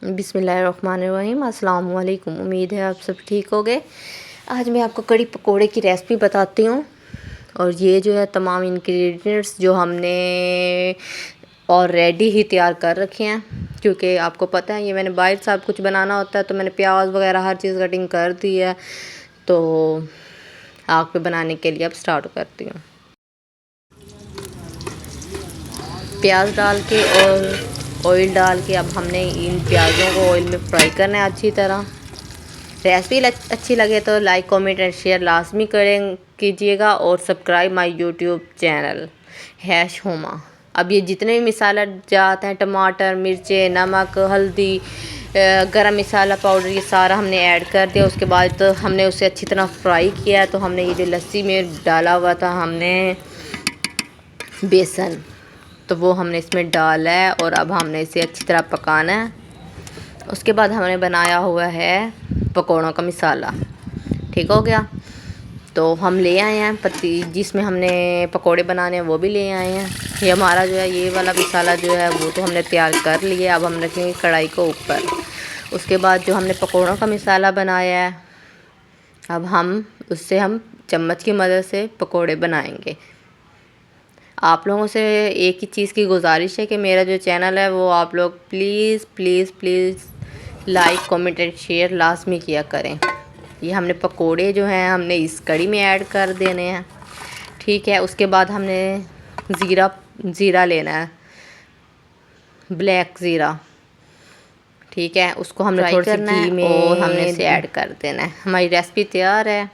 बिस्मिल्लाहिर्रहमानिर्रहीम। अस्सलाम वालेकुम। उम्मीद है आप सब ठीक हो गए। आज मैं आपको कड़ी पकोड़े की रेसिपी बताती हूँ। और ये जो है तमाम इंग्रेडिएंट्स जो हमने ऑलरेडी ही तैयार कर रखे हैं, क्योंकि आपको पता है ये मैंने बाहर सब कुछ बनाना होता है, तो मैंने प्याज वगैरह हर चीज़ कटिंग कर दी है। तो आग पे बनाने के लिए अब स्टार्ट करती हूँ। प्याज डाल के और ऑयल डाल के अब हमने इन प्याज़ों को ऑयल में फ्राई करना है अच्छी तरह। रेसिपी अच्छी लगे तो लाइक कमेंट एंड शेयर लाजमी करें कीजिएगा, और सब्सक्राइब माय यूट्यूब चैनल #होमा। अब ये जितने भी मसाला जाते हैं, टमाटर, मिर्चें, नमक, हल्दी, गरम मसाला पाउडर, ये सारा हमने ऐड कर दिया। उसके बाद तो हमने उसे अच्छी तरह फ्राई किया। तो हमने ये जो लस्सी में डाला हुआ था हमने बेसन, तो वो हमने इसमें डाला है और अब हमने इसे अच्छी तरह पकाना है। उसके बाद हमने बनाया हुआ है पकौड़ों का मसाला। ठीक हो गया। तो हम ले आए हैं पत्ती जिसमें हमने पकोड़े बनाने हैं, वो भी ले आए हैं। ये हमारा जो है ये वाला मसाला जो है वो तो हमने तैयार कर लिया। अब हम रखेंगे कढ़ाई को ऊपर। उसके बाद जो हमने पकोड़ों का मसाला बनाया है, अब हम उससे हम चम्मच की मदद से पकोड़े बनाएंगे। आप लोगों से एक ही चीज़ की गुजारिश है कि मेरा जो चैनल है वो आप लोग please please please like comment and share लाजमी किया करें। ये हमने पकोड़े जो हैं हमने इस कड़ी में ऐड कर देने हैं। ठीक है। उसके बाद हमने ज़ीरा लेना है, ब्लैक ज़ीरा। ठीक है। उसको हमने थोड़ी सी घी में और हमने इसे ऐड कर देना है। हमारी रेसिपी तैयार है।